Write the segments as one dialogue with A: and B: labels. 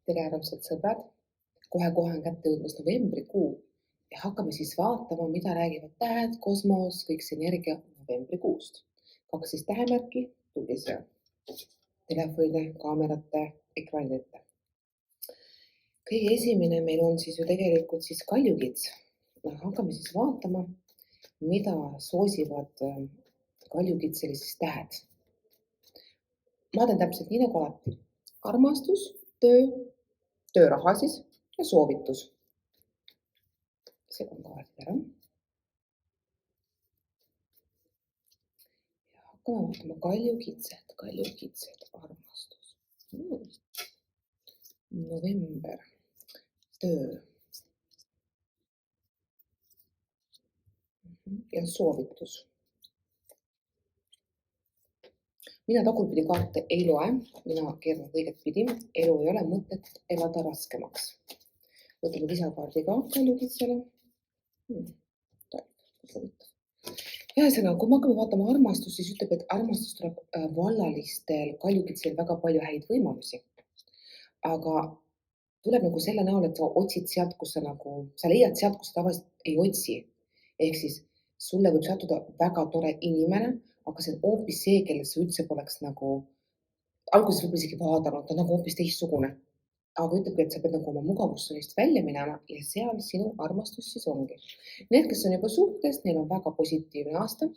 A: Tere, armsad sõbrad! Kohe-kohe on kätte jõudmas novembrikuu ja hakkame siis vaatama, mida räägivad tähed, kosmos, kõik see energia novembrikuust. 2 siis tähemärki, tulge siia telefonide, kaamerate, ekraanide ette. Kõige esimene meil on siis ju tegelikult siis kaljukits. Hakkame siis vaatama, mida soosivad kaljukitseli siis tähed. Ma teen täpselt nii nagu alati. Armastus, tööraha siis ja soovitus. Segan kaardid ära. Ja hakkame vaatama kaljukitsed, armastus. November, töö ja soovitus. Mina tagurpidi kaarte ei loe, mina keeran õiget pidi. Elu ei ole mõtet elada raskemaks. Võtame lisakaardi ka kaljukitsele. Ühesõnaga, kui me hakkame vaatama armastust, siis ütleb, et armastus tuleb vallalistel kaljukitsel väga palju häid võimalusi. Aga tuleb nagu selle näol, et sa otsid sealt, kus sa leiad sealt, kus sa tavaliselt ei otsi. Ehk siis sulle võib sattuda väga tore inimene, aga see on hoopis see, kelle sa üldse poleks alguses võib isegi vaadanud, ta on hoopis teistsugune. Aga ütlebki, et sa pead oma mugavustsoonist välja minema ja seal sinu armastus siis ongi. Need, kes on juba suhtes, neil on väga positiivne aasta.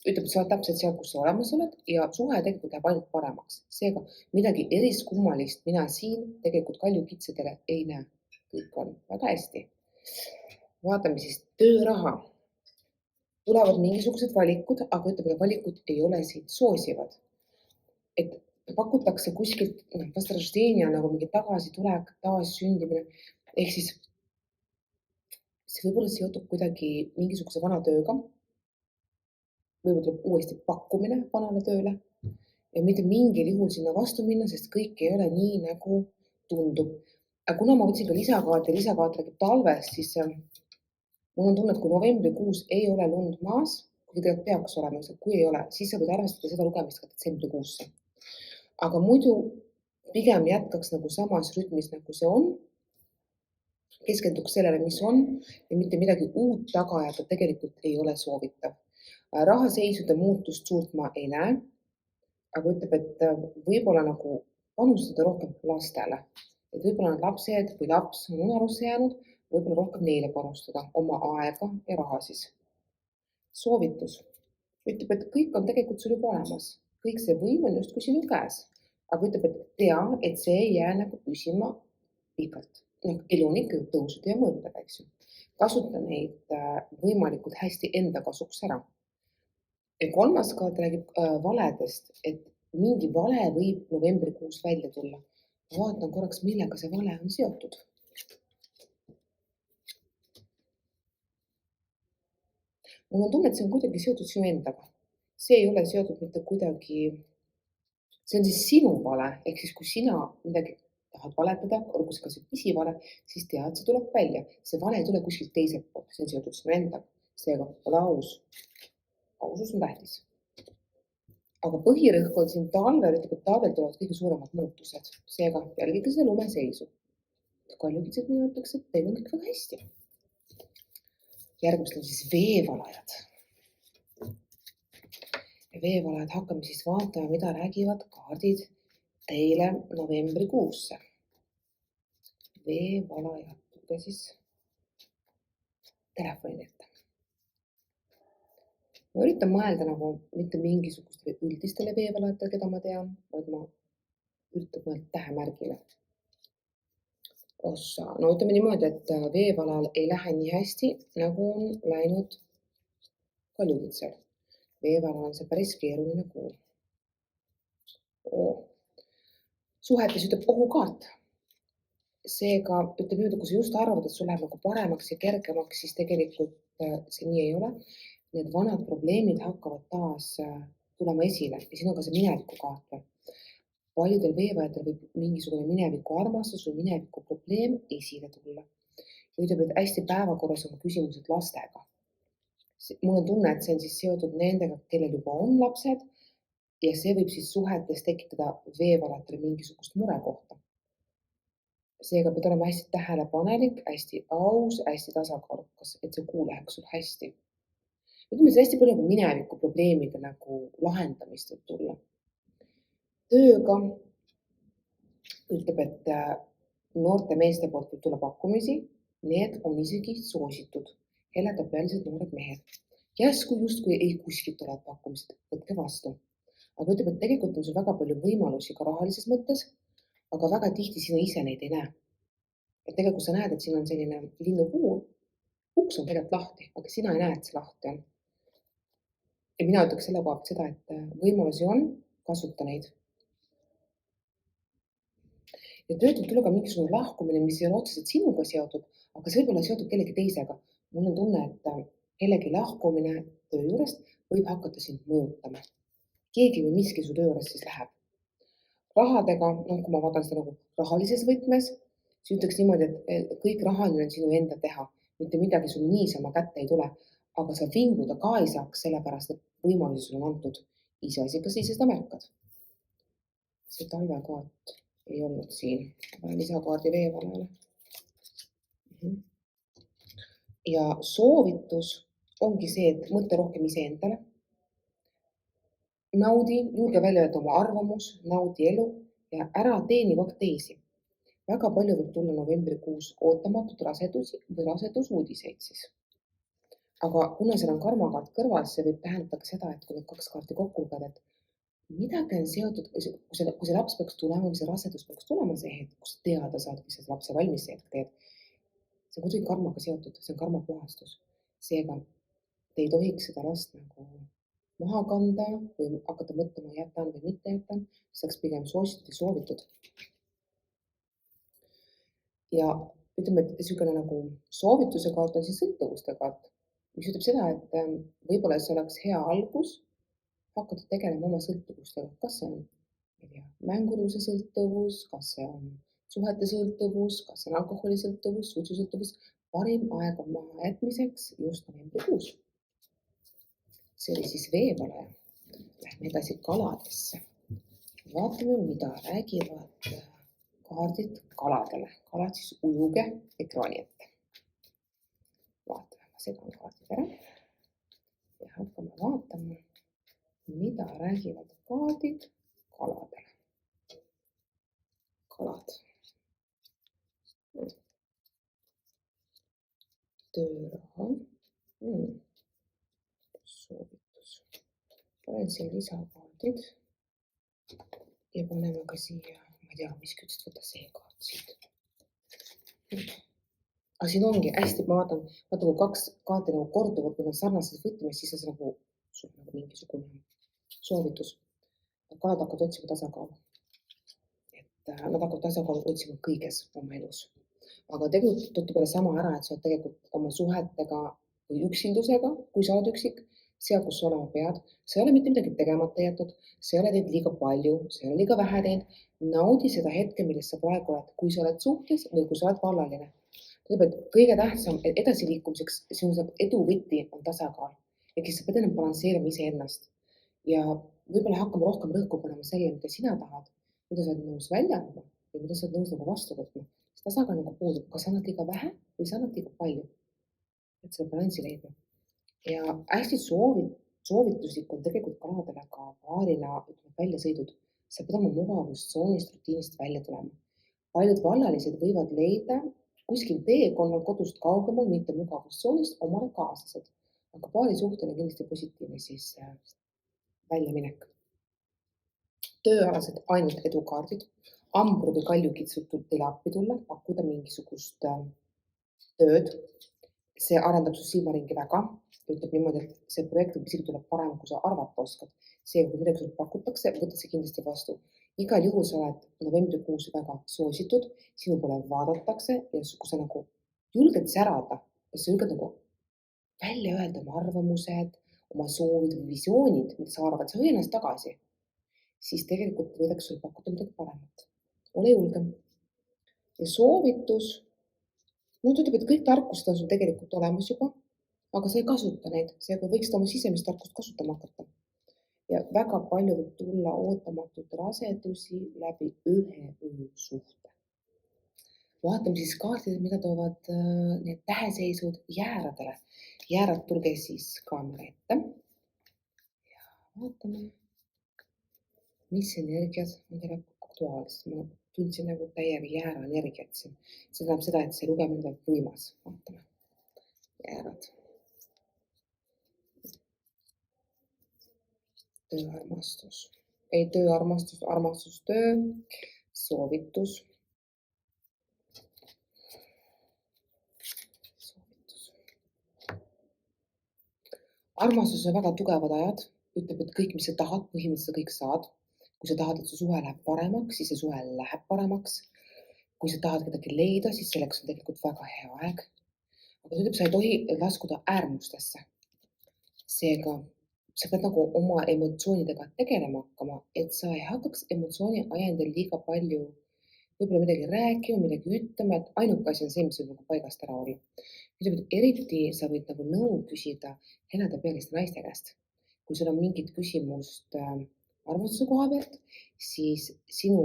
A: Ütleb, et sa oled täpselt seal, kus sa olemas oled ja suhe tegelikult läheb ainult paremaks. Seega midagi eriskummalist mina siin tegelikult kaljukitsedele ei näe. Kõik on väga hästi. Vaatame siis tööraha. Tulevad mingisugused valikud, aga ütleb, et valikud ei ole siin soosivad. Et pakutakse kuskilt vastarasteenija nagu mingi tagasitulek, taassündimine. Ehk siis see võib olla seotud kuidagi mingisuguse vana tööga. Võib-olla tuleb uuesti pakkumine vanale tööle ja mitte mingil juhul sinna vastu minna, sest kõik ei ole nii, nagu tundub. Aga kuna ma võtsin ka lisakaart räägib talvest, siis mul on tunne, et kui novembrikuus ei ole lund maas, kui tegelikult peaks olema, kui ei ole, siis sa võid arvestada seda lugemist ka detsembrikuusse. Aga muidu pigem jätkaks nagu samas rütmis, nagu see on. Keskenduks sellele, mis on ja mitte midagi uut taga ajada tegelikult ei ole soovitav. Rahaseisude muutust suurt ma ei näe, aga ütleb, et võib-olla nagu panustada rohkem lastele. Et võib-olla need lapsed või laps on unarusse jäänud, võib-olla rohkem neile panustada oma aega ja raha siis. Soovitus. Ütleb, et kõik on tegelikult sul juba olemas. Kõik see võim on justkui sinu käes. Aga ütleb, et tea, et see ei jää nagu püsima pikalt. Elu on ikka tõusude ja mõõdudega, eks ju. Kasuta neid võimalikult hästi enda kasuks ära. Ja 3. kaart räägib valedest, et mingi vale võib novembrikuus välja tulla. Vaatan korraks, millega see vale on seotud. Mul on tunne, et see on kuidagi seotud sinu endaga. See ei ole seotud mitte kuidagi, see on siis sinu vale, ehk siis kui sina midagi tahad valetada, olgu see ka see pisivale, siis tead, see tuleb välja. See vale ei tule kuskilt teiselt poolt, see on seotud sinu endaga. Seega ole aus. Ausus on tähtis. Aga põhirõhk on siin talvel, ütleb, et talvel tulevad kõige suuremad muutused. Seega jälgige seda lumeseisu. Kaljukitsed mina ütleks, et teil on kõik väga hästi. Järgmist on siis veevalajad. Ja veevalajad hakkame siis vaatama, mida räägivad kaardid teile novembrikuusse. Veevalajad, tulge siis telefoni ette. Ma üritan mõelda nagu mitte mingisugustele üldistele veevalajatele, keda ma tean, vaid ma üritan mõelda tähemärgile. No ütleme niimoodi, et veevalal ei lähe nii hästi, nagu on läinud kaljukitsel. Veevalal on see päris keeruline kuu. Suhetes ütleb ohukaart. Seega ütleb nüüd, kui sa just arvad, et sul läheb nagu paremaks ja kergemaks, siis tegelikult see nii ei ole. Need vanad probleemid hakkavad taas tulema esile ja siin on ka see mineviku kaart veel. Paljudel veevajatel võib mingisugune mineviku armastus või mineviku probleem esile tulla. Ja ütleb, et hästi päevakorras on küsimused lastega. Mul on tunne, et see on siis seotud nendega, kellel juba on lapsed ja see võib siis suhetes tekitada veevalajatele mingisugust murekohta. Seega pead olema hästi tähelepanelik, hästi aus, hästi tasakaalukas, et see kuu läheks sul hästi. Ütleme, see hästi palju nagu mineviku probleemide nagu lahendamist võib tulla. Tööga ütleb, et noorte meeste poolt võib tulla pakkumisi, need on isegi soositud. Heledapealised noored mehed. Järsku justkui ei kuskilt tulevad pakkumised, võtke vastu. Aga ütleb, et tegelikult on sul väga palju võimalusi ka rahalises mõttes, aga väga tihti sina ise neid ei näe. Et tegelikult sa näed, et siin on selline linnupuu, uks on tegelikult lahti, aga sina ei näe, et see lahti on. Ja mina ütleks selle koha pealt seda, et võimalusi on, kasuta neid. Ja töölt võib tulla ka mingisugune lahkumine, mis ei ole otseselt sinuga seotud, aga see võib olla seotud kellegi teisega. Mul on tunne, et kellegi lahkumine töö juurest võib hakata sind mõjutama. Keegi või miski su töö juures siis läheb. Rahadega, kui ma vaatan seda nagu rahalises võtmes, siis ütleks niimoodi, et kõik rahaline on sinu enda teha. Mitte midagi sul niisama kätte ei tule, aga sa vinguda ka ei saaks, sellepärast et võimalusi sul on antud. Iseasi, kas ise seda märkad. See talvekaart ei olnud siin. Panen lisakaardi veevalele. Ja soovitus ongi see, et mõtle rohkem iseendale. Naudi, julge välja öelda oma arvamus, naudi elu ja ära teeni kogu aeg teisi. Väga palju võib tulla novembrikuus ootamatut rasedusi või rasedusuudiseid siis. Aga kuna seal on karmakaart kõrval, see võib tähendada ka seda, et kui need kaks kaarti kokku lugeda, et midagi on seotud, kui see laps peaks tulema või see rasedus peaks tulema see hetk, kus teada saad, kui sa lapse valmis see hetk teed. See on kuidagi karmaga seotud, see on karmapuhastus. Seega te ei tohiks seda last nagu maha kanda või hakata mõtlema jätan või mitte jätan, see oleks pigem soositud ja soovitud. Ja ütleme, et niisugune nagu soovituse kaart on siis sõltuvuste kaart, mis ütleb seda, et võib-olla see oleks hea algus hakata tegelema oma sõltuvustega. Kas see on mängurluse sõltuvus, kas see on suhete sõltuvus, kas see on alkoholisõltuvus, suitsusõltuvus. Parim aeg on maha jätmiseks just novembrikuus. See oli siis veevalaja. Lähme edasi kaladesse. Vaatame, mida räägivad kaardid kaladele. Kalad siis ujuge ekraani ette. Vaatame, ma segan kaardid ära ja hakkame vaatama, mida räägivad kaardid kaladele. Kalad. Tööraha. Soovitus. Panen siia lisakaardid ja paneme ka siia, ma ei tea, mis kütsid, võtta see kaart siit. Aga siin ongi hästi, ma vaatan, kui kaks kaarti nagu korduvad või nad sarnases võtmes, siis on see nagu mingisugune soovitus. Kalad hakkavad otsima tasakaalu. Et nad hakkavad tasakaalu otsima kõiges oma elus. Aga tegelikult tõttu peale sama ära, et sa oled tegelikult oma suhetega või üksildusega, kui sa oled üksik, seal, kus sa olema pead, sa ei ole mitte midagi tegemata jätnud, sa ei ole teinud liiga palju, sa ei ole liiga vähe teinud. Naudi seda hetke, milles sa praegu oled, kui sa oled suhtes või kui sa oled vallaline. Tähendab, et kõige tähtsam edasiliikumiseks sinu edu võti on tasakaal. Ehk siis sa pead ennast balansseerima iseennast ja võib-olla hakkama rohkem rõhku panema selle, mida sina tahad, mida sa oled nõus välja andma ja mida sa oled nõus nagu vastu võtma. See tasakaal nagu puudub, kas sa annad liiga vähe või sa annad liiga palju. Et seda balansi leidma. Ja hästi soovituslik on tegelikult kaladele ka paarina väljasõidud. Sa pead oma mugavustsoonist, rutiinist välja tulema. Paljud vallalised võivad leida kuskil teekonnal kodust kaugemal, mitte mugavustsoonist, omale kaaslased. Aga paari suhtele kindlasti positiivne siis väljaminek. Tööalased ainult edukaardid. Ambru või kaljukitsud teile appi tulla, pakkuda mingisugust tööd. See arendab su silmaringi väga. Ütleb niimoodi, et see projekt võib isegi tuleb parem, kui sa arvata oskad. See, kui midagi sulle pakutakse, võta see kindlasti vastu. Igal juhul sa oled novembrikuus väga soositud, sinu poole vaadatakse ja kui sa nagu julged särada, ja sa julged nagu välja öelda oma arvamused, oma soovid või visioonid, mida sa arvad, sa hoia ennast tagasi, siis tegelikult võidaks sul pakkuda midagi paremat. Ole julgem. Ja soovitus, ütleb, et kõik tarkused on sul tegelikult olemas juba, aga sa ei kasuta neid, seega võiksid oma sisemist tarkust kasutama hakata. Ja väga palju võib tulla ootamatut rasedusi läbi ühe öö suhte. Vaatame siis kaardid, mida toovad need täheseisud jääradele. Jäärad, tulge siis kaamera ette. Vaatame, mis energiad on teile aktuaalsed. Ma tundsin nagu täiega jäära energiat siin. See tähendab seda, et see lugemine on võimas. Vaatame. Jäärad. Tööarmastus. Ei tööarmastus, armastus, töö, soovitus. Armastus on väga tugevad ajad. Ütleb, et kõik, mis sa tahad, põhimõtteliselt kõik saad. Kui sa tahad, et su suhe läheb paremaks, siis see suhe läheb paremaks. Kui sa tahad kedagi leida, siis selleks on tegelikult väga hea aeg. Aga ta ütleb, sa ei tohi laskuda äärmustesse. Seega, sa pead nagu oma emotsioonidega tegelema hakkama, et sa ei hakkaks emotsiooni ajendil liiga palju võib-olla midagi rääkima, midagi ütlema, et ainuke asi on see, mis võib nagu paigast ära olla. Ütleb, et eriti sa võid nagu nõu küsida heledapeeniste naiste käest. Kui sul on mingit küsimust armastuse koha pealt, siis sinu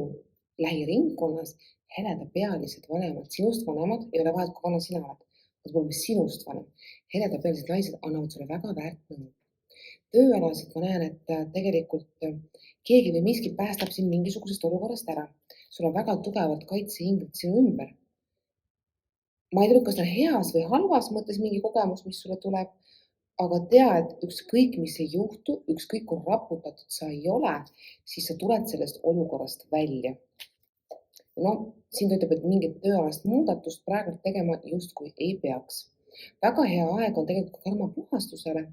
A: lähiringkonnas heledapealised vanemad, sinust vanemad, ei ole vahet, kui vana sina oled, võib-olla sinust vanem. Heledapealised naised annavad sulle väga väärt nõu. Tööalaselt ma näen, et tegelikult keegi või miski päästab sind mingisugusest olukorrast ära. Sul on väga tugevad kaitseingrid sinu ümber. Ma ei tea, kas ta on heas või halvas mõttes mingi kogemus, mis sulle tuleb, aga tea, et ükskõik, mis ei juhtu, ükskõik kui raputatud sa ei ole, siis sa tuled sellest olukorrast välja. No, siin ta ütleb, et mingit tööalast muudatust praegu tegema justkui ei peaks. Väga hea aeg on tegelikult karma puhastusele,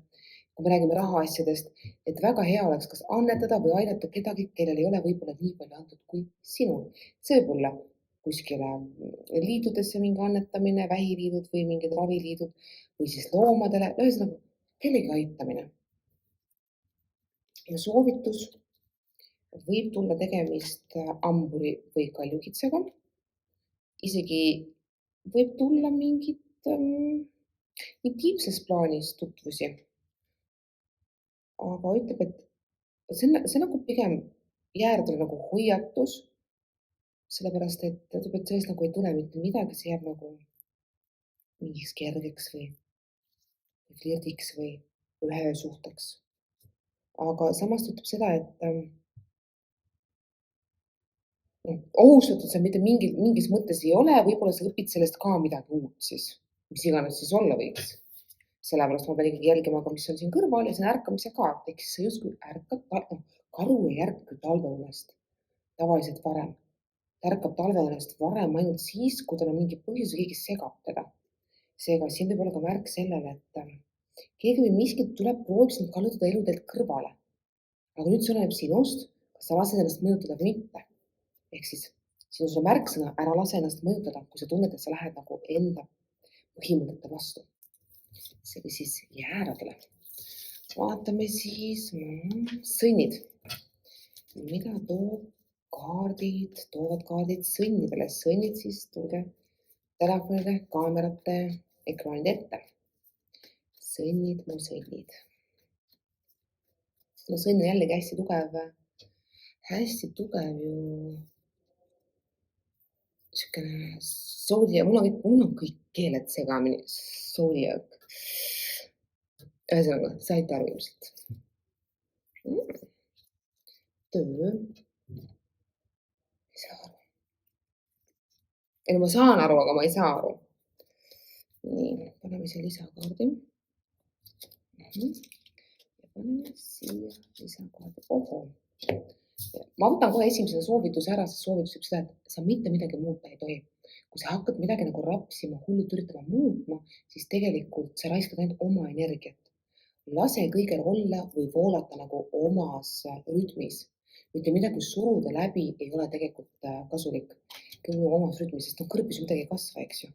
A: kui me räägime rahaasjadest, et väga hea oleks kas annetada või aidata kedagi, kellel ei ole võib-olla nii palju antud kui sinul. See võib olla kuskile liitudesse mingi annetamine, vähiliidud või mingid raviliidud või siis loomadele, ühesõnaga kellegi aitamine. Ja soovitus võib tulla tegemist amburi või kaljukitsega. Isegi võib tulla mingit intiimses plaanis tutvusi. Aga ütleb, et see nagu pigem jäärdele nagu hoiatus, sellepärast et ta ütleb, et sellest nagu ei tule mitte midagi, see jääb nagu mingiks kergeks või flirdiks või ühe suhteks. Aga samas ta ütleb seda, et ohustatud see mitte mingis mõttes ei ole, võib-olla sa õpid sellest ka midagi uut siis, mis iganes siis olla võiks. Sellepärast ma pean ikkagi jälgima ka, mis on siin kõrval ja see on ärkamise kaart, ehk siis sa justkui ärkad, karu ei ärka talveunest tavaliselt varem. Ta ärkab talveunest varem ainult siis, kui tal on mingi põhjus või keegi segab teda. Seega siin võib olla ka märk sellele, et keegi või miski tuleb, proovib sind kallutada eludelt kõrvale. Aga nüüd see oleneb sinust, kas sa lased ennast mõjutada või mitte. Ehk siis sinus on märksõna, ära lase ennast mõjutada, kui sa tunned, et sa lähed nagu enda põhimõtete vastu. See oli siis jääradele. Vaatame siis sõnnid. Mida toovad kaardid sõnnidele? Sõnnid siis tulge telefonide, kaamerate, ekraanide ette. Sõnnid, mu sõnnid. Sõnn on jällegi hästi tugev ju siukene zodiac, mul on kõik keeled segamini. Zodiac. Ühesõnaga, saite aru ilmselt. Töö. Ei saa aru. Ei, ma saan aru, aga ma ei saa aru. Nii, paneme siia lisakaardi. Ja paneme siia lisakaardi. Oho. Ma võtan kohe esimesena soovituse ära, sest soovitus ütleb seda, et sa mitte midagi muuta ei tohi. Kui sa hakkad midagi nagu rapsima, hullult üritama muutma, siis tegelikult sa raiskad ainult oma energiat. Lase kõigel olla või voolata nagu omas rütmis. Mitte midagi suruda läbi ei ole tegelikult kasulik. Kõige omas rütmis, sest kõrbis midagi ei kasva, eks ju.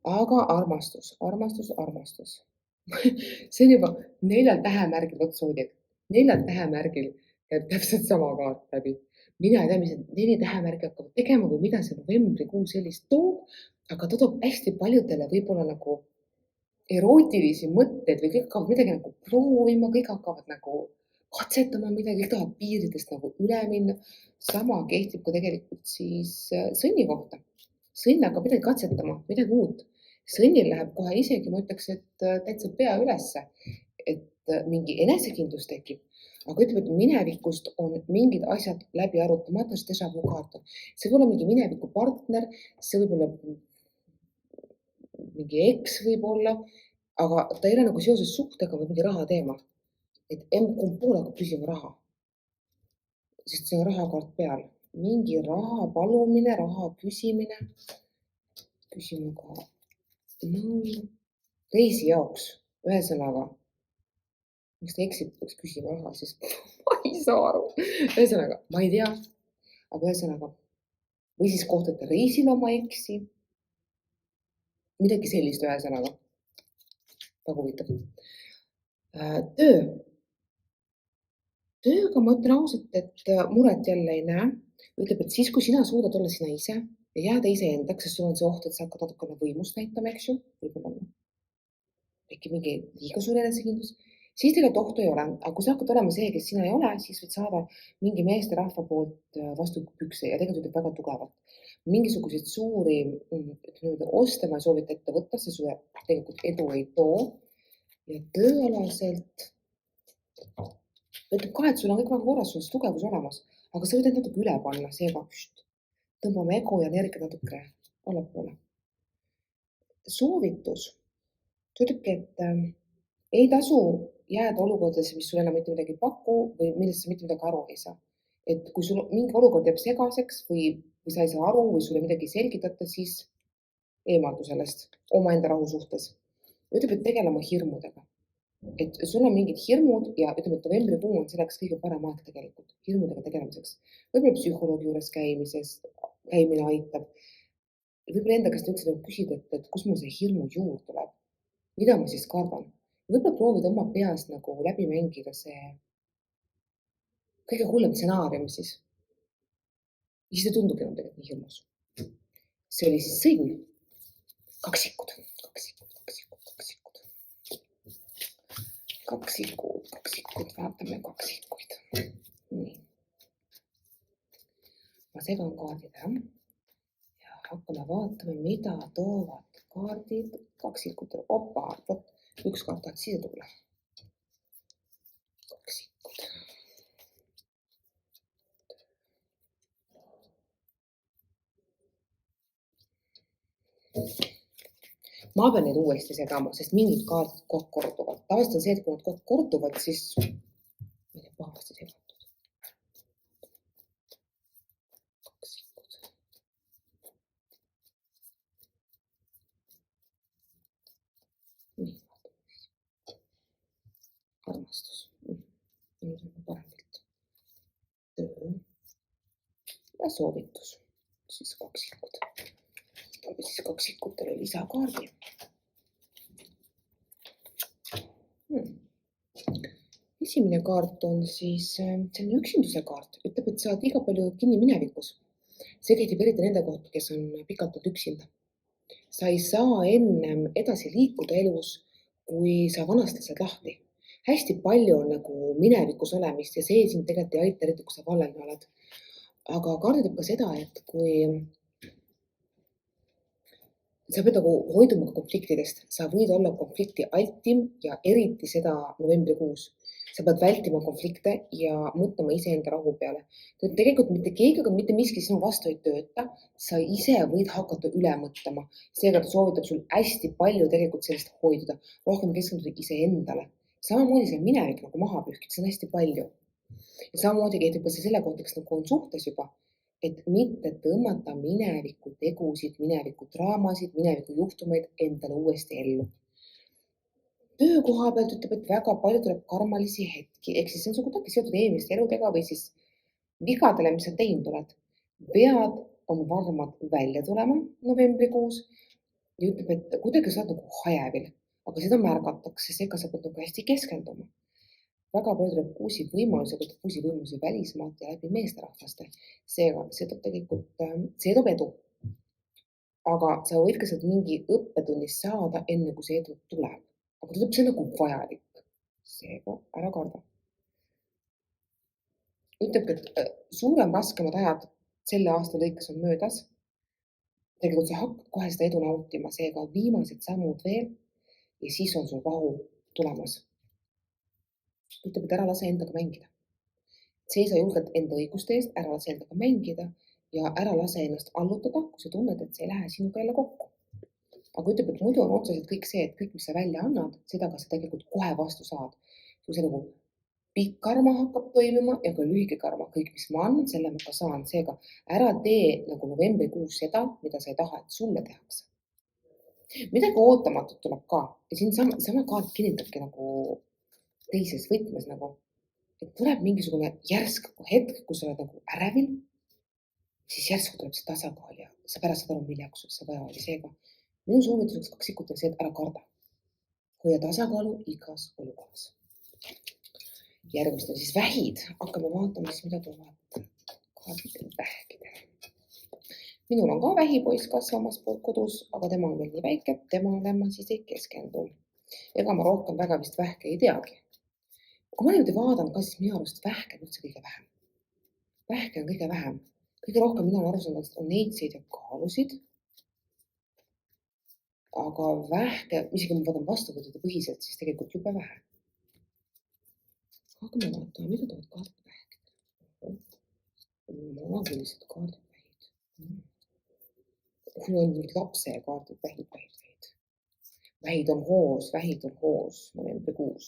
A: Aga armastus. See on juba 4 tähemärgil, võt soodiak. 4 tähemärgil käib täpselt sama kaart läbi. Mina ei tea, mis 4 tähemärgi hakkavad tegema või mida see novembrikuu sellist toob, aga ta toob hästi paljudele võib-olla nagu erootilisi mõtteid või kõik hakkavad midagi nagu proovima, kõik hakkavad nagu katsetama midagi, kõik tahavad piiridest nagu üle minna. Sama kehtib ka tegelikult siis sõnni kohta. sõnn hakkab midagi katsetama, midagi uut. Sõnnil läheb kohe isegi, ma ütleks, et täitsa pea ülesse, et mingi enesekindlus tekib. Aga ütleme, et minevikust on mingid asjad läbi arutamata, sest déjà vu kaart on. See võib olla mingi mineviku partner, see võib olla mingi eks võib-olla, aga ta ei ole nagu seoses suhtega või mingi rahateema. Et kumb pool hakkab küsima raha, sest see on rahakaart peal. Mingi raha palumine, raha küsimine, küsima ka nõu reisi jaoks. Ühesõnaga, miks ta eksib, peaks küsima raha, siis ma ei saa aru. Ühesõnaga, ma ei tea, aga ühesõnaga, või siis kohtate reisil oma eksi. Midagi sellist ühesõnaga. Väga huvitav. Töö. Tööga ma ütlen ausalt, et muret jälle ei näe. Ütleb, et siis, kui sina suudad olla sina ise ja jääda iseendaks, sest sul on see oht, et sa hakkad natukene võimust näitama, eks ju, võib-olla tekib mingi liiga suur enesekindlus, siis tegelikult ohtu ei ole. Aga kui sa hakkad olema see, kes sina ei ole, siis võid saada mingi meesterahva poolt vastu pükse ja tegelikult ütleb väga tugevalt. Mingisuguseid suuri oste ma ei soovita ette võtta, see sulle tegelikult edu ei too. Ja tööalaselt ütleb ka, et sul on kõik väga korras, sul on tugevus olemas, aga sa võid end natuke üle panna, seega tõmbame ego ja energia natuke allapoole. Soovitus. Ta ütlebki, et ei tasu jääda olukordadesse, mis sulle enam mitte midagi ei paku või millest sa mitte midagi aru ei saa. Et kui sul mingi olukord jääb segaseks või sa ei saa aru või sulle midagi ei selgitata, siis eemaldu sellest omaenda rahu suhtes. Ütleb, et tegele oma hirmudega. Et sul on mingid hirmud ja ütleme, et novembrikuu on selleks kõige parem aeg tegelikult hirmudega tegelemiseks. Võib-olla psühholoogi juures käimine aitab. Võib-olla enda käest üldse küsida, et kus mul see hirmu juur tuleb. Mida ma siis kardan? Võib-olla proovida oma peas nagu läbi mängida see kõige hullem stsenaarium siis. Ja siis ei tundugi enam tegelikult nii hirmus. See oli siis sõnn. Kaksikud. Vaatame kaksikuid. Nii. Ma segan kaardid ära ja hakkame vaatama, mida toovad kaardid kaksikutele. Opa, võt üks kaart tahaks siia tulla. Kaksikud. Ma pean neid uuesti segama, sest mingid kaardid kogu aeg korduvad. Tavaliselt on see, et kui nad kogu aeg korduvad, siis ma ei tea, pahasti segatud. Kaksikud. Nii, vaatame siis. Armastus. Nüüd on parem pilt. Töö. Ja soovitus. Siis kaksikud. Võtame siis kaksikutele lisakaardi. Esimene kaart on siis selline üksinduse kaart. Ütleb, et sa oled liiga palju kinni minevikus. See kehtib eriti nende kohta, kes on pikalt olnud üksinda. Sa ei saa ennem edasi liikuda elus, kui sa vanast lased lahti. Hästi palju on nagu minevikus olemist ja see sind tegelikult ei aita, eriti kui sa vallaline oled. Aga kaart ütleb ka seda, et kui sa pead nagu hoiduma konfliktidest, sa võid olla konflikti altim ja eriti seda novembrikuus. Sa pead vältima konflikte ja mõtlema iseenda rahu peale. Tegelikult mitte keegi, aga mitte miski sinu vastu ei tööta. Sa ise võid hakata üle mõtlema. Seega ta soovitab sul hästi palju tegelikult sellest hoiduda. Rohkem keskenduda iseendale. Samamoodi see minevik nagu maha pühkida, see on hästi palju. Ja samamoodi kehtib ka see selle kohta, kes nagu on suhtes juba. Et mitte tõmmata mineviku tegusid, mineviku draamasid, mineviku juhtumeid endale uuesti ellu. Töökoha pealt ütleb, et väga palju tuleb karmalisi hetki, ehk siis see on kuidagi seotud eelmiste eludega või siis vigadele, mis sa teinud oled. Vead on varmad välja tulema novembrikuus ja ütleb, et kuidagi sa oled nagu hajevil, aga seda märgatakse, seega sa pead nagu hästi keskenduma. Väga palju tuleb uusi võimalusi välismaalt ja läbi meesterahvaste. Seega see toob tegelikult, see toob edu. Aga sa võid ka sealt mingi õppetunnist saada enne, kui see edu tuleb. Aga ta ütleb, see on nagu vajalik. Seega ära karda. Ütleb, et suurem raskemad ajad selle aasta lõikes on möödas. tegelikult sa hakkad kohe seda edu nautima, seega viimased sammud veel ja siis on sul rahu tulemas. Ütleb, et ära lase endaga mängida. Seisa julgelt enda õiguste eest, ära lase endaga mängida ja ära lase ennast allutada, kui sa tunned, et see ei lähe sinuga jälle kokku. Aga ütleb, et muidu on otseselt kõik see, et kõik, mis sa välja annad, seda ka sa tegelikult kohe vastu saad. Kui see nagu pikk karma hakkab toimima ja ka lühike karma, kõik, mis ma annan, selle ma ka saan. Seega ära tee nagu novembrikuus seda, mida sa ei taha, et sulle tehakse. Midagi ootamatut tuleb ka ja siin sama kaart kinnitabki nagu teises võtmes nagu, et tuleb mingisugune järsk hetk, kus sa oled nagu ärevil, siis järsku tuleb see tasakaal ja sa pärast saad aru, milleks see vaja oli. Seega minu suunituseks kaksikutele see, et ära karda. Hoia tasakaalu igas olukorras. Järgmist on siis vähid. Hakkame vaatama siis, mida toovad kaardid vähkidele. Minul on ka vähipoiss kasvamas kodus, aga tema on veel nii väike, et temale ma siis ei keskendu. Ega ma rohkem väga vist vähke ei teagi. Kui ma niimoodi vaatan ka, siis minu arust vähke on üldse kõige vähem. Vähke on kõige vähem. Kõige rohkem mina olen aru saanud, on neitseid ja kaalusid. Aga vähke, isegi ma vaatan vastuvõttude põhiselt, siis tegelikult jube vähe. Hakkame vaatama, mida toovad kaardid vähkidele. Maagilised kaardid vähid. Kui on mingid lapse kaardid vähid. Vähid on hoos, novembrikuus.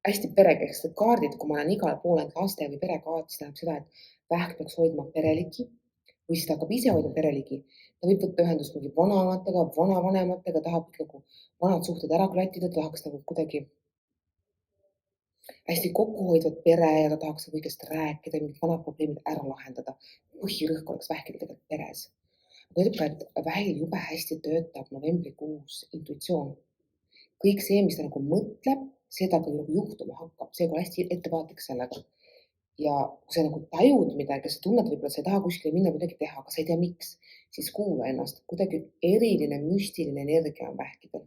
A: Hästi perekesksed kaardid, kui ma olen igal pool ainult laste või perekaart, siis tähendab seda, et vähk peaks hoidma pereligi või siis ta hakkab ise hoidma pereligi. Ta võib võtta ühendust mingi vanaematega, vanavanematega, tahab nagu vanad suhted ära klattida, tahaks nagu kuidagi hästi kokkuhoidvat pere ja ta tahaks kõigest rääkida, mingid vanad probleemid ära lahendada. Põhirõhk oleks vähkidel tegelikult peres. Aga ütleb ka, et vähil jube hästi töötab novembrikuus intuitsioon. Kõik see, mis ta nagu mõtleb, seda ka nagu juhtuma hakkab. Seega hästi ettevaatlik sellega. Ja kui sa nagu tajud midagi, sa tunned võib-olla, sa ei taha kuskile minna midagi teha, aga sa ei tea miks, siis kuula ennast. Kuidagi eriline, müstiline energia on vähkidel.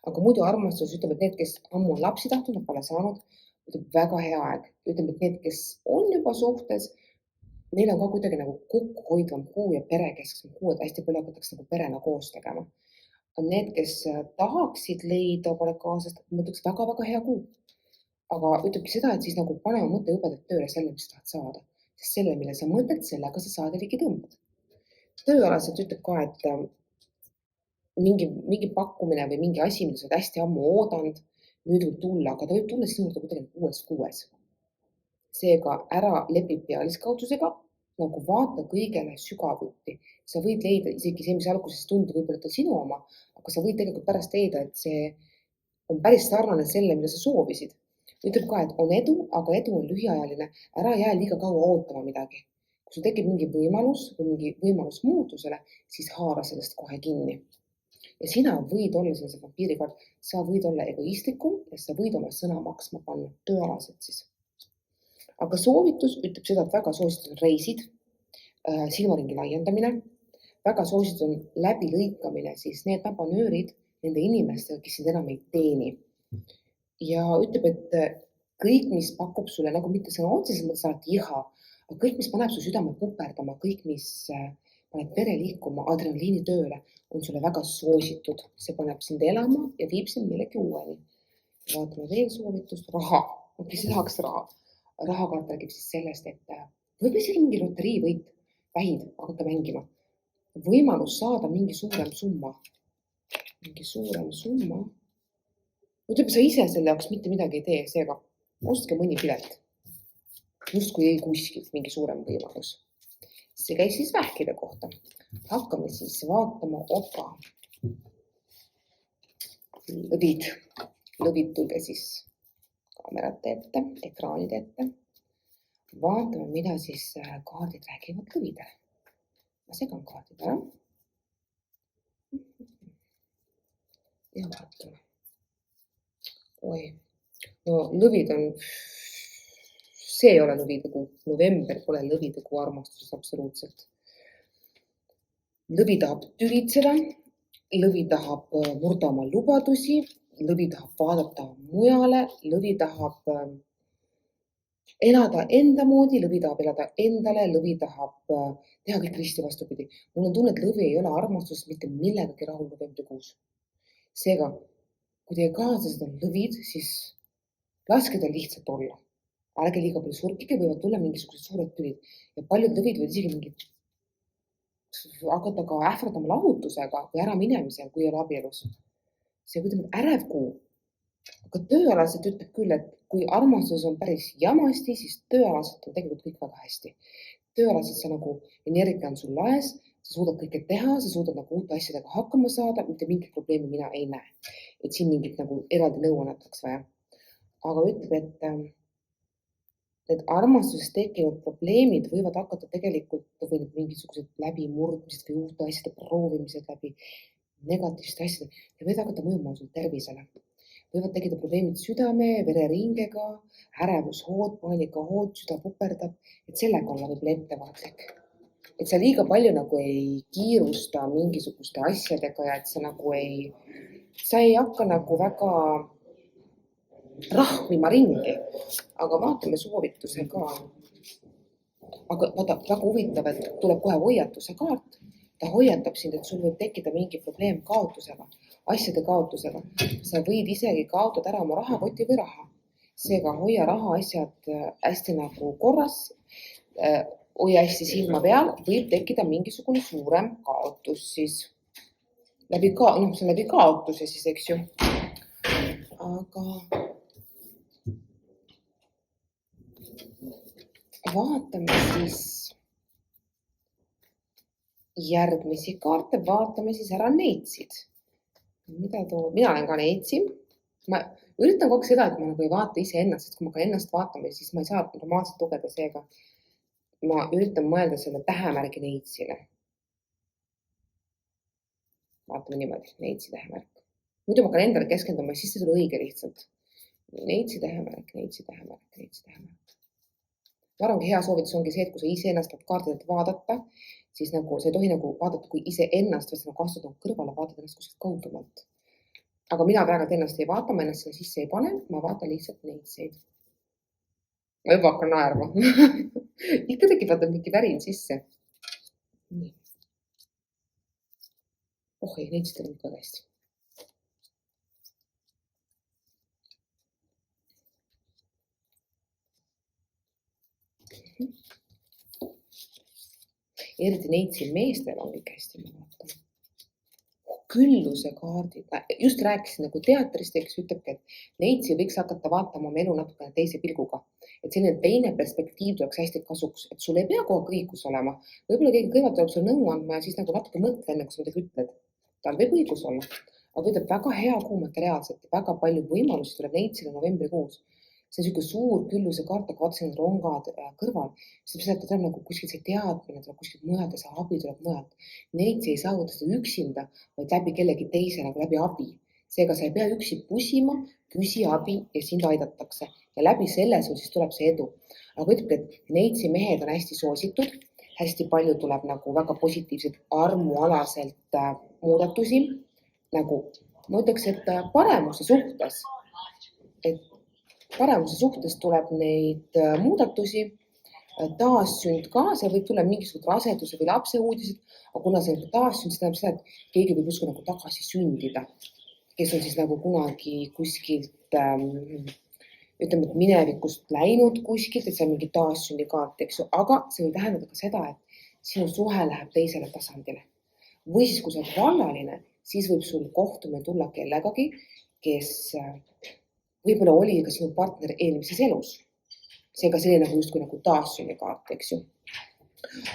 A: Aga muidu armastus ütleb, et need, kes ammu on lapsi tahtnud, nad pole saanud, ütleb väga hea aeg. Ütleb, et need, kes on juba suhtes, neil on ka kuidagi nagu kokkuhoidvam kuu ja perekesksem kuu, et hästi palju hakatakse nagu perena koos tegema. Need, kes tahaksid leida pole kaasast, mõtleks väga-väga hea kuu. Aga ütlebki seda, et siis nagu pane oma mõtte jubedalt tööle selle, mis tahad saada. Sest selle, mille sa mõtled, sellega sa saada ligi tõmbad. Tööalaselt ütleb ka, et mingi pakkumine või mingi asi, mida sa oled hästi ammu oodanud, nüüd võib tulla, aga ta võib tulla sinu juurde kuidagi uues. Seega ära lepi pealiskaudsusega, nagu vaata kõigele sügavuti. Sa võid leida isegi see, mis alguses tundi võib-olla ta sinu oma, aga sa võid tegelikult pärast leida, et see on päris sarnane selle, mida sa soovisid. Ütleb ka, et on edu, aga edu on lühiajaline. Ära jää liiga kaua ootama midagi. Kui sul tekib mingi võimalus või mingi võimalus muutusele, siis haara sellest kohe kinni. Ja sina võid olla sellise vampiirikaart, sa võid olla egoistlikum ja sa võid oma sõna maksma panna tööalaselt siis. Aga soovitus ütleb seda, et väga soositud on reisid, silmaringi laiendamine, väga soositud on läbilõikamine, siis need nabanöörid nende inimestega, kes sind enam ei teeni. Ja ütleb, et kõik, mis pakub sulle nagu mitte sõna otseses mõttes alati iha, aga kõik, mis paneb su südame puperdama, kõik, mis paneb vere liikuma, adrenaliini tööle, on sulle väga soositud. See paneb sind elama ja viib sind millegi uueni. Vaatame veel soovitust, raha. Kes tahaks raha? Rahakaart räägib siis sellest, et võib-olla isegi mingi loteriivõit, vähid, hakata mängima. Võimalus saada mingi suurem summa. Ütleb, sa ise selle jaoks mitte midagi ei tee, seega ostke mõni pilet. Just kui ei kuskilt mingi suurem võimalus. See käis siis vähkide kohta. Hakkame siis vaatama opa. Lõvid tulge siis kaamerate ette, ekraanide ette. Vaatame, mida siis kaardid räägivad lõvidele. Ma segan kaardid ära. Ja vaatame. No lõvid on, see ei ole lõvide kuu, november pole lõvide kuu armastuses absoluutselt. Lõvi tahab tülitseda, lõvi tahab murda oma lubadusi, lõvi tahab vaadata mujale, lõvi tahab elada enda moodi, lõvi tahab elada endale, lõvi tahab teha kõik risti vastupidi. Mul on tunne, et lõvi ei ole armastusest mitte millegagi rahul novembrikuus. Seega, kui teie kaaslased on lõvid, siis laske tal lihtsalt olla. Ärge liiga palju surkige, võivad tulla mingisugused suured tülid ja paljud lõvid võivad isegi mingit hakata ka ähvardama lahutusega või äraminemisega, kui ei ole abielus. See on ütleme, ärev kuu. Aga tööalaselt ütleb küll, et kui armastus on päris jamasti, siis tööalaselt on tegelikult kõik väga hästi. Tööalaselt sa nagu energia on sul laes, sa suudad kõike teha, sa suudad nagu uute asjadega hakkama saada, mitte mingit probleemi mina ei näe. Et siin mingit nagu eraldi nõuannet oleks vaja. Aga ütleb, et need armastuses tekkinud probleemid võivad hakata tegelikult või need mingisugused läbimurdmised või uute asjade proovimised läbi negatiivsete asjade ja võivad hakata mõjuma sul tervisele. Võivad tekkida probleemid südame, vereringega, ärevushood, paanikahood, süda puperdab, et sellega olla võib-olla ettevaatlik. Et sa liiga palju nagu ei kiirusta mingisuguste asjadega ja et sa ei hakka nagu väga rahmima ringi, aga vaatame soovituse ka. Aga vaata, väga huvitav, et tuleb kohe hoiatuse kaart. Ta hoiatab sind, et sul võib tekkida mingi probleem kaotusega, asjade kaotusega. Sa võid isegi kaotada ära oma rahakoti või raha. Seega hoia rahaasjad hästi nagu korras, hoia hästi silma peal, võib tekkida mingisugune suurem kaotus siis. See on läbi kaotuse siis, eks ju. Aga vaatame siis järgmisi kaarte, vaatame siis ära neitsid. Mina olen ka neitsi. Ma üritan kogu seda, et ma nagu ei vaata ise ennast, sest kui ma ka ennast vaatame, siis ma ei saa normaalselt lugeda seega. Ma üritan mõelda selle tähemärgi neitsile. Vaatame niimoodi, neitsi tähemärk. Muidu ma hakkan endale keskenduma, siis see tuli õige lihtsalt. Neitsi tähemärk, neitsi tähemärk, neitsi tähemärk. Ma arvangi hea soovitus ongi see, et kui sa ise ennast pead kaartidelt vaadata, siis nagu sa ei tohi nagu vaadata, kui ise ennast, vaid nagu astud kõrvale, vaatad ennast kuskilt kaugemalt. Aga mina praegu ennast ei vaata, ma ennast sinna sisse ei pane, ma vaatan lihtsalt neitseid. Ma juba hakkan naerma. Ikka tekib vaata mingi värin sisse. Nii. Oh ei, neitsid on ikka hästi. Eriti neitsil meestel on kõik hästi, ma vaatan. Külluse kaardid. Just rääkisin nagu teatrist, kes ütlebki, et neitsi võiks hakata vaatama oma elu natukene teise pilguga. Et selline teine perspektiiv tuleks hästi kasuks, et sul ei pea kogu aeg õigus olema. Võib-olla keegi kõrvalt tuleb sul nõu andma ja siis nagu natuke mõtle enne, kui sa midagi ütled. Tal võib õigus olla. Aga ütleb väga hea kuu materiaalselt, väga palju võimalusi tuleb neitsile novembrikuus. See on selline suur külluse kaart, aga vaatasin need rongad kõrval. See tuleb nagu kuskilt see teadmine, tuleb kuskilt mujalt ja see abi tuleb mujalt. Neitsi ei saavuta seda üksinda, vaid läbi kellegi teise, nagu läbi abi. Seega sa ei pea üksi pusima, küsi abi ja sind aidatakse. Ja läbi selle sul siis tuleb see edu. Aga ütleb, et neitsi mehed on hästi soositud. Hästi palju tuleb nagu väga positiivseid armualaselt muudatusi. Nagu ma ütleks, et paremuse suhtes. Et paremuse suhtes tuleb neid muudatusi, taassünd ka, see võib tulla mingisugused raseduse või lapse uudised, aga kuna see taassünd, see tähendab seda, et keegi võib justkui nagu tagasi sündida, kes on siis nagu kunagi kuskilt, ütleme, et minevikust läinud kuskilt, et see on mingi taassündi kaart, eks ju, aga see võib tähendada ka seda, et sinu suhe läheb teisele tasandile. Või siis, kui sa oled vallaline, siis võib sul kohtumine tulla kellegagi, kes võib-olla oli ka sinu partner eelmises elus. Seega selline nagu justkui nagu taassünni kaart, eks ju.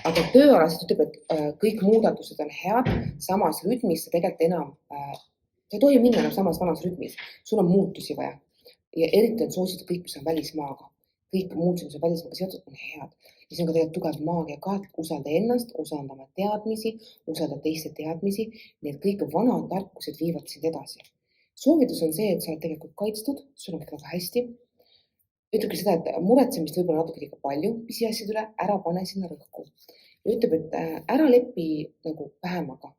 A: Aga tööalaselt ütleb, et kõik muudatused on head, samas rütmis sa tegelikult enam, sa ei tohi minna enam samas vanas rütmis. Sul on muutusi vaja. Ja eriti on soositud kõik, mis on välismaaga. Kõik muutused, mis on välismaaga seotud, on head. Ja see on ka tegelikult tugev maagia kaart, usalda ennast, usalda oma teadmisi, usalda teiste teadmisi. Need kõik vanad tarkused viivad sind edasi. Soovitus on see, et sa oled tegelikult kaitstud, sul on väga hästi. Ütlebki seda, et muretsemist võib-olla natuke liiga palju pisiasjad üle, ära pane sinna rõhku. Ja ütleb, et ära lepi nagu vähemaga.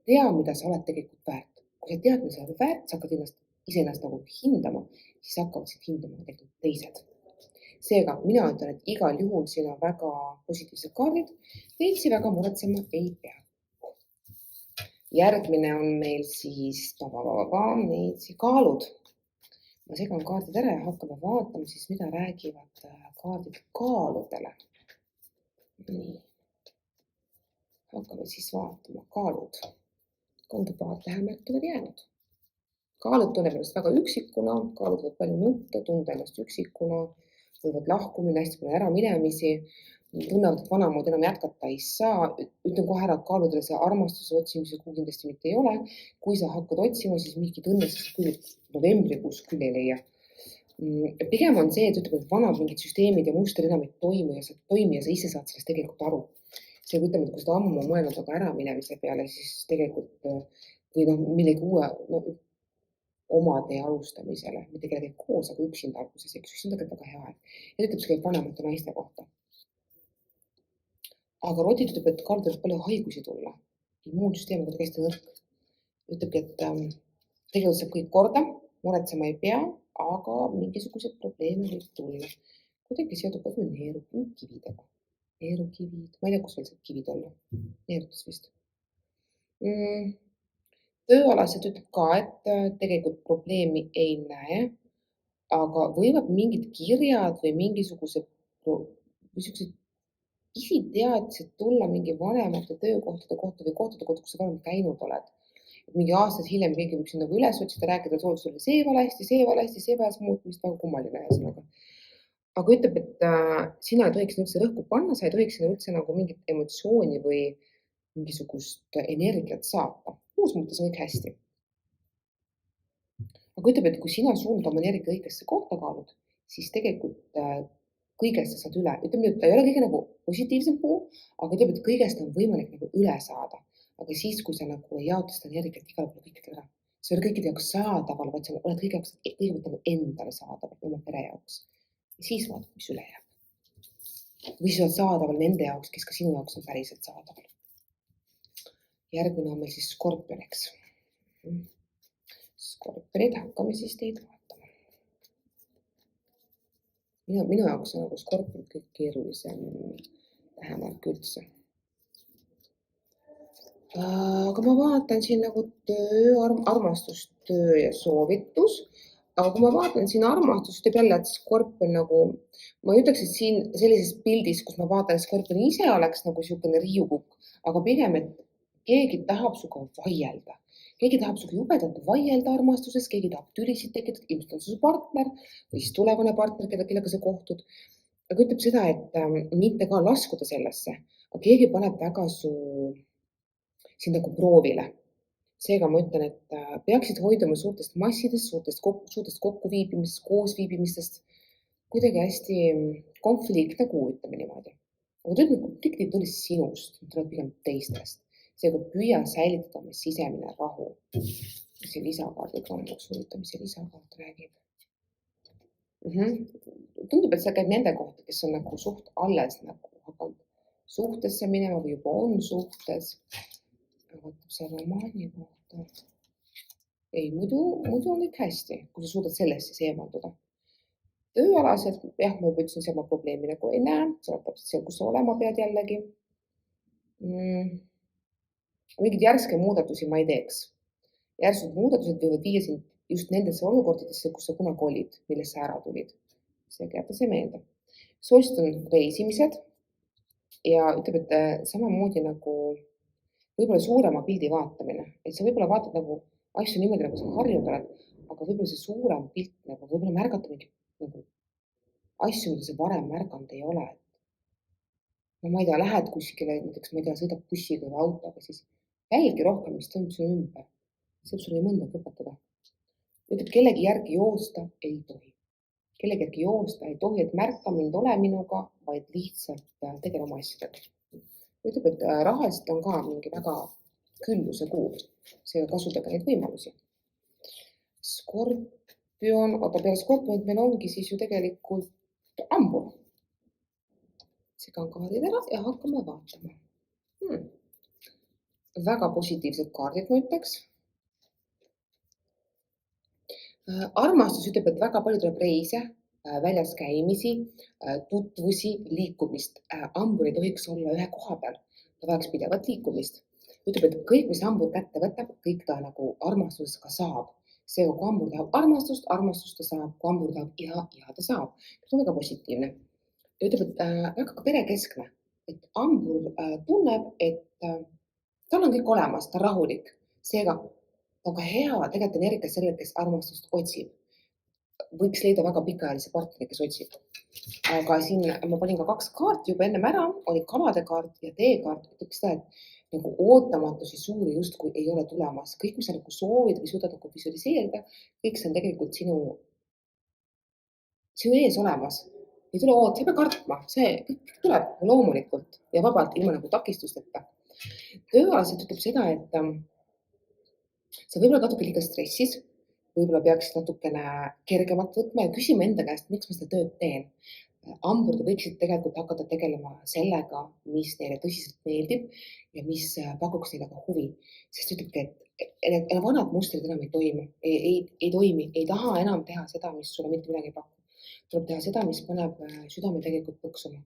A: Tea, mida sa oled tegelikult väärt. Kui sa tead, mida sa oled väärt, sa hakkad iseennast nagu hindama, siis hakkavad sind hindama tegelikult teised. Seega mina ütlen, et igal juhul siin on väga positiivsed kaardid, veitsi väga muretsema ei pea. Järgmine on meil siis kaalud. Ma segan kaardid ära ja hakkame vaatama siis, mida räägivad kaardid kaaludele. Nii. Hakkame siis vaatama kaalud. Ongi paar tähemärki veel jäänud. Kaalud tunneb ennast väga üksikuna, kaalud võivad palju nutta, tunda ennast üksikuna, võivad lahkumine, hästi palju äraminemisi, tunnevad, et vanamoodi enam jätkata ei saa. Ütlen kohe ära, et kaaludele see armastuse otsimise kuu kindlasti mitte ei ole. Kui sa hakkad otsima, siis mingit õnnestust küll novembrikuus küll ei leia. Pigem on see, et ütleb, et vanad mingid süsteemid ja mustrid enam ei toimu ja sa ise saad sellest tegelikult aru. See ütleme, et kui seda ammu mõelnud aga äraminemise peale, siis tegelikult või millegi uue omade alustamisele, mitte kellegagi koos, aga üksinda alguses, eks see on tegelikult väga hea. Ja ütleb, see käib vanemate naiste kohta. Aga rotid ütleb, et kaaludel palju haigusi tulla. Immuunsüsteem on hästi nõrk. Ütlebki, et tegelikult saab kõik korda, muretsema ei pea, aga mingisugused probleeme võib tulla. Kuidagi seotud ka neerukividega. Neerukivid, ma ei tea, kus veel saab kivid olla. Neerutus vist. Tööalaselt ütleb ka, et tegelikult probleemi ei näe, aga võivad mingid kirjad või mingisugused pisiteadised tulla mingi vanemate töökohtade kohta või kohtade kohta, kus sa varem käinud oled. Mingi aastaid hiljem keegi võib siin nagu üles otsida, rääkida, sooviks sulle see valasti, see vajas muutmist, väga kummaline ühesõnaga. Aga ütleb, et sina ei tohiks üldse rõhku panna, sa ei tohiks sinna üldse nagu mingit emotsiooni või mingisugust energiat saata. Muus mõttes on kõik hästi. Aga ütleb, et kui sina suunad oma energia õigesse kohta kaalud, siis tegelikult kõigest sa saad üle. Ütleme, et ta ei ole kõige nagu positiivsem puu, aga ütleb, et kõigest on võimalik nagu üle saada. Aga siis, kui sa nagu ei jaota seda energiat igale poole kõikidele ära, see ei ole kõikide jaoks saadaval, vaid sa oled kõigepealt nagu endale saadaval, oma pere jaoks. Ja siis vaatad, mis üle jääb. Või sa oled saadaval nende jaoks, kes ka sinu jaoks on päriselt saadaval. Järgmine on meil siis skorpioniks. Skorpionid, hakkame siis teid vaatama. Minu jaoks on nagu skorpion kõik keerulisem tähemärk üldse. Aga ma vaatan siin nagu töö, armastus, töö ja soovitus. Aga kui ma vaatan siin armastust, ütleb jälle, et skorpion nagu, ma ütleks, et siin sellises pildis, kus ma vaatan, et skorpion ise oleks nagu niisugune riiukukk, aga pigem, et keegi tahab suga vaielda. Keegi tahab suga jubedalt vaielda armastuses, keegi tahab tülisid tekitada, ilmselt on su partner või siis tulevane partner, kellega sa kohtud. Aga ütleb seda, et mitte ka laskuda sellesse, aga keegi paneb väga sind nagu proovile. Seega ma ütlen, et peaksid hoiduma suurtest massidest, suurtest kokkuviibimistest, koosviibimistest, kuidagi hästi konfliktne kuu, ütleme niimoodi. Aga tegelikult konfliktid tuli sinust, tuleb pigem teistest. Seega püüa säilitada oma sisemine rahu. See lisakaardi kammus huvitamise lisakaart räägib. Tundub, et see käib nende kohta, kes on nagu suht alles nagu hakanud suhtesse minema või juba on suhtes. Vaatab see romaani kohta. Ei, muidu on kõik hästi, kui sa suudad sellest siis eemalduda. Tööalaselt, jah, ma juba ütlesin, ma probleemi nagu ei näe, sa oled täpselt seal, kus sa olema pead jällegi. Mingid järske muudatusi ma ei teeks. Järsud muudatused võivad viia sind just nendesse olukordadesse, kus sa kunagi olid, millest sa ära tulid. Seega jäta see meelde. Soosist on reisimised ja ütleb, et samamoodi nagu võib-olla suurema pildi vaatamine. Et sa võib-olla vaatad nagu asju niimoodi, nagu sa harjunud oled, aga võib-olla see suurem pilt, nagu võib-olla märgata mingi nagu asju, mida sa varem märganud ei ole. No ma ei tea, lähed kuskile, näiteks ma ei tea, sõidab bussiga või autoga, siis jälgi rohkem, mis toimub su ümber. See võib sulle mõndagi õpetada. Ütleb, kellegi järgi joosta ei tohi. Kellegi järgi joosta ei tohi, et märka mind ole minuga, vaid lihtsalt tegele oma asjadega. Ütleb, et rahaliselt on ka mingi väga külluse kuu. Seega kasutage neid võimalusi. Skorpion, peale skorpionit meil ongi siis ju tegelikult hambur. Segan kaardid ära ja hakkame vaatama. Väga positiivsed kaardid, ma ütleks. Armastus ütleb, et väga palju tuleb reise, väljas käimisi, tutvusi, liikumist. Hambur ei tohiks olla ühe koha peal, ta vajaks pidevat liikumist. Ütleb, et kõik, mis hambur kätte võtab, kõik ta nagu armastusest ka saab. Seega, kui hambur tahab armastust, armastust ta saab, kui hambur tahab iha, iha ta saab. See on väga positiivne. Ja ütleb, et väga ka perekeskne, et hambur tunneb, et tal on kõik olemas, ta on rahulik. Seega ta on ka hea tegelikult energiat sellele, kes armastust otsib. Võiks leida väga pikaajalise partneri, kes otsib. Aga siin ma panin ka 2 kaarti juba ennem ära, oli kavade kaart ja teekaart. Ütleb seda, et nagu ootamatusi suuri justkui ei ole tulemas. Kõik, mis sa nagu soovid või suudad nagu visualiseerida, kõik see on tegelikult sinu ees olemas. Ei tule sa ei pea kartma, see kõik tuleb loomulikult ja vabalt ilma nagu takistusteta. Tööalaselt ütleb seda, et sa võib-olla natuke liiga stressis, võib-olla peaksid natukene kergemalt võtma ja küsima enda käest, miks ma seda tööd teen. Hamburgid võiksid tegelikult hakata tegelema sellega, mis neile tõsiselt meeldib ja mis pakuks neile ka huvi. Sest ütlebki, et need vanad mustrid enam ei toimu, ei toimi, ei taha enam teha seda, mis sulle mitte midagi ei paku. Tuleb teha seda, mis paneb südame tegelikult põksuma.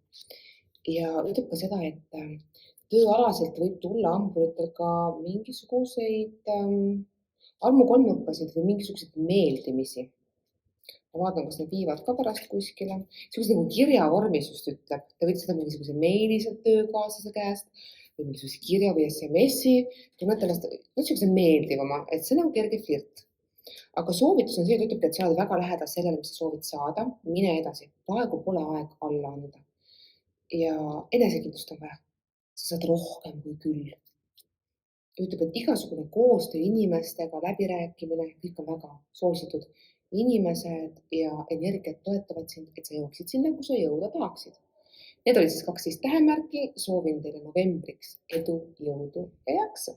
A: Ja ütleb ka seda, et tööalaselt võib tulla hamburitel ka mingisuguseid armukolmnurkasid või mingisuguseid meeldimisi. Ma vaatan, kas need viivad ka pärast kuskile. Niisuguse nagu kirjavormis just ütleb. Te võite seda mingisuguse meili sealt töökaaslase käest või mingisuguse kirja või SMS-i. Tunnete ennast niisuguse meeldivama, et see on nagu kerge flirt. Aga soovitus on see, et ütlebki, et sa oled väga lähedal sellele, mis sa soovid saada. Mine edasi. Praegu pole aeg alla anda. Ja enesekindlust on vaja. Sa saad rohkem kui küll. Ütleb, et igasugune koostöö inimestega, läbirääkimine, kõik on väga soositud. Inimesed ja energiat toetavad sind, et sa jõuaksid sinna, kus sa jõuda tahaksid. Need olid siis 12 tähemärki. Soovin teile novembriks edu, jõudu ja jaksu.